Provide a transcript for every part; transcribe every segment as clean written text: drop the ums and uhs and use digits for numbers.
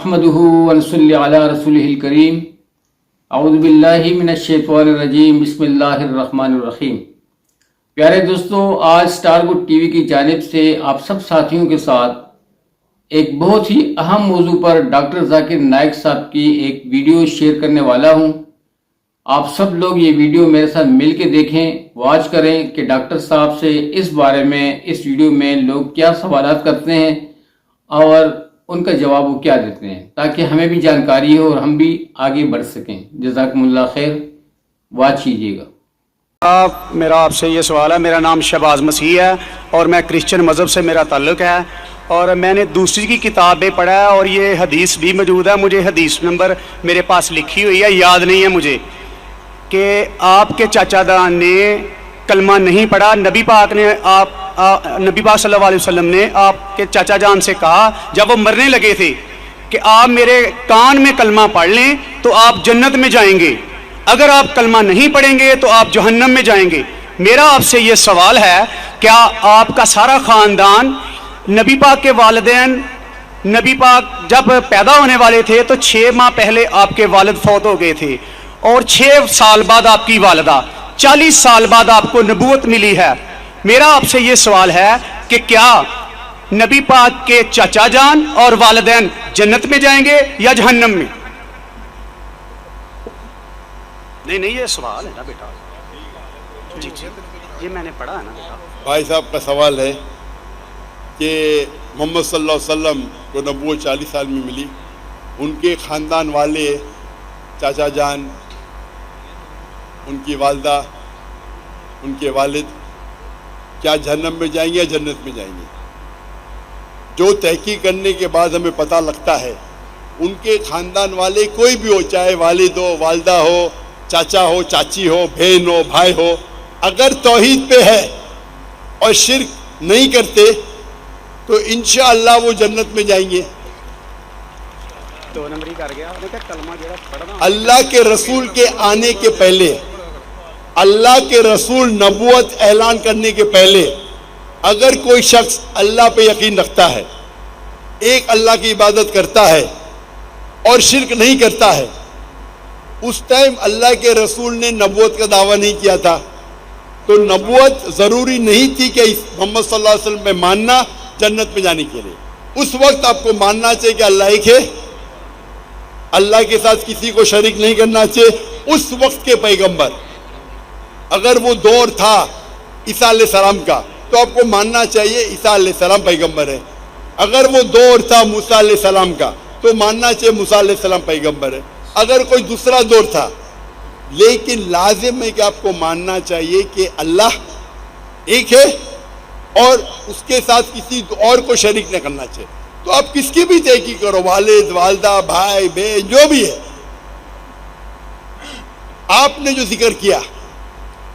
نحمده ونصلی علی رسولہ الکریم اعوذ باللہ من الشیطان الرجیم بسم اللہ الرحمن الرحیم۔ پیارے دوستو، آج سٹار گڈ ٹی وی کی جانب سے آپ سب ساتھیوں کے ساتھ ایک بہت ہی اہم موضوع پر ڈاکٹر ذاکر نائک صاحب کی ایک ویڈیو شیئر کرنے والا ہوں۔ آپ سب لوگ یہ ویڈیو میرے ساتھ مل کے دیکھیں، واچ کریں کہ ڈاکٹر صاحب سے اس بارے میں اس ویڈیو میں لوگ کیا سوالات کرتے ہیں اور ان کا جواب وہ کیا دیتے ہیں، تاکہ ہمیں بھی جانکاری ہو اور ہم بھی آگے بڑھ سکیں۔ جزاکم اللہ خیر، واچ کیجیے گا۔ میرا آپ سے یہ سوال ہے۔ میرا نام شہباز مسیح ہے اور میں کرسچن مذہب سے میرا تعلق ہے، اور میں نے دوسری کی کتابیں پڑھا ہے اور یہ حدیث بھی موجود ہے۔ مجھے حدیث نمبر میرے پاس لکھی ہوئی ہے، یاد نہیں ہے مجھے، کہ آپ کے چاچا جان نے کلمہ نہیں پڑھا۔ نبی پاک صلی اللہ علیہ وسلم نے آپ کے چاچا جان سے کہا جب وہ مرنے لگے تھے کہ آپ میرے کان میں کلمہ پڑھ لیں تو آپ جنت میں جائیں گے، اگر آپ کلمہ نہیں پڑھیں گے تو آپ جہنم میں جائیں گے۔ میرا آپ سے یہ سوال ہے، کیا آپ کا سارا خاندان، نبی پاک کے والدین، نبی پاک جب پیدا ہونے والے تھے تو 6 ماہ پہلے آپ کے والد فوت ہو گئے تھے، اور 6 سال بعد آپ کی والدہ، 40 سال بعد آپ کو نبوت ملی ہے۔ میرا آپ سے یہ سوال ہے کہ کیا نبی پاک کے چاچا جان اور والدین جنت میں جائیں گے یا جہنم میں؟ نہیں یہ سوال ہے نا بیٹا، جی یہ میں نے پڑھا ہے نا بیٹا۔ بھائی صاحب کا سوال ہے کہ محمد صلی اللہ علیہ وسلم کو نبوت 40 سال میں ملی، ان کے خاندان والے، چاچا جان، ان کی والدہ، ان کے والد کیا جہنم میں جائیں گے یا جنت میں جائیں گے؟ جو تحقیق کرنے کے بعد ہمیں پتہ لگتا ہے، ان کے خاندان والے کوئی بھی ہو، چاہے والد ہو، والدہ ہو، چاچا ہو، چاچی ہو، بہن ہو، بھائی ہو، اگر توحید پہ ہے اور شرک نہیں کرتے تو انشاءاللہ وہ جنت میں جائیں گے۔ 2 نمبر کر گیا کلمہ جڑا پڑھنا۔ اللہ کے رسول کے آنے کے پہلے، اللہ کے رسول نبوت اعلان کرنے کے پہلے، اگر کوئی شخص اللہ پہ یقین رکھتا ہے، ایک اللہ کی عبادت کرتا ہے اور شرک نہیں کرتا ہے، اس ٹائم اللہ کے رسول نے نبوت کا دعویٰ نہیں کیا تھا، تو نبوت ضروری نہیں تھی کہ محمد صلی اللہ علیہ وسلم میں ماننا جنت میں جانے کے لیے۔ اس وقت آپ کو ماننا چاہیے کہ اللہ ایک ہے، اللہ کے ساتھ کسی کو شریک نہیں کرنا چاہیے۔ اس وقت کے پیغمبر، اگر وہ دور تھا عیسیٰ علیہ السلام کا، تو آپ کو ماننا چاہیے عیسیٰ علیہ السلام پیغمبر ہے۔ اگر وہ دور تھا موسیٰ علیہ السلام کا، تو ماننا چاہیے موسیٰ علیہ السلام پیغمبر ہے۔ اگر کوئی دوسرا دور تھا، لیکن لازم ہے کہ آپ کو ماننا چاہیے کہ اللہ ایک ہے اور اس کے ساتھ کسی اور کو شریک نہ کرنا چاہیے۔ تو آپ کس کی بھی تحقیق کرو، والد، والدہ، بھائی، بہن، جو بھی ہے، آپ نے جو ذکر کیا،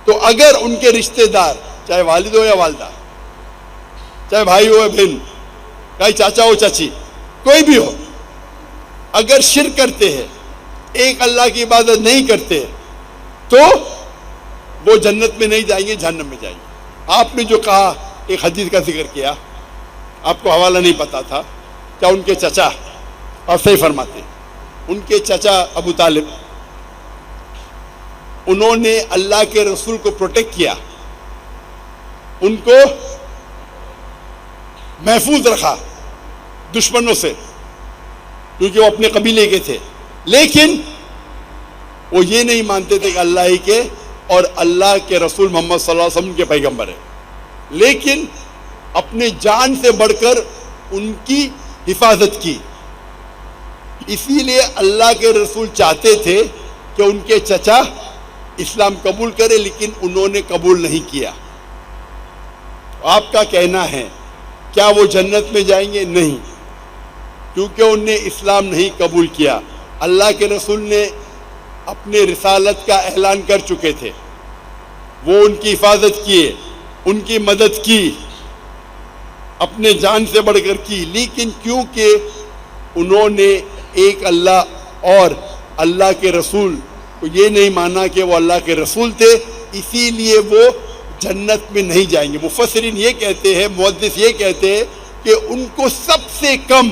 تو اگر ان کے رشتہ دار، چاہے والد ہو یا والدہ، چاہے بھائی ہو یا بہن، چاہے چاچا ہو چاچی، کوئی بھی ہو، اگر شرک کرتے ہیں، ایک اللہ کی عبادت نہیں کرتے، تو وہ جنت میں نہیں جائیں گے، جہنم میں جائیں گے۔ آپ نے جو کہا، ایک حدیث کا ذکر کیا، آپ کو حوالہ نہیں پتا تھا، کیا ان کے چچا، اور صحیح فرماتے ہیں، ان کے چچا ابو طالب، انہوں نے اللہ کے رسول کو پروٹیکٹ کیا، ان کو محفوظ رکھا دشمنوں سے، کیونکہ وہ اپنے قبیلے کے تھے، لیکن وہ یہ نہیں مانتے تھے کہ اللہ ہی کے اور اللہ کے رسول محمد صلی اللہ علیہ وسلم کے پیغمبر ہیں، لیکن اپنے جان سے بڑھ کر ان کی حفاظت کی۔ اسی لیے اللہ کے رسول چاہتے تھے کہ ان کے چچا اسلام قبول کرے، لیکن انہوں نے قبول نہیں کیا۔ آپ کا کہنا ہے کیا وہ جنت میں جائیں گے؟ نہیں، کیونکہ انہوں نے اسلام نہیں قبول کیا۔ اللہ کے رسول نے اپنے رسالت کا اعلان کر چکے تھے، وہ ان کی حفاظت کیے، ان کی مدد کی، اپنے جان سے بڑھ کر کی، لیکن کیونکہ انہوں نے ایک اللہ اور اللہ کے رسول کو یہ نہیں مانا کہ وہ اللہ کے رسول تھے، اسی لیے وہ جنت میں نہیں جائیں گے۔ مفسرین یہ کہتے ہیں، محدث یہ کہتے ہیں کہ ان کو سب سے کم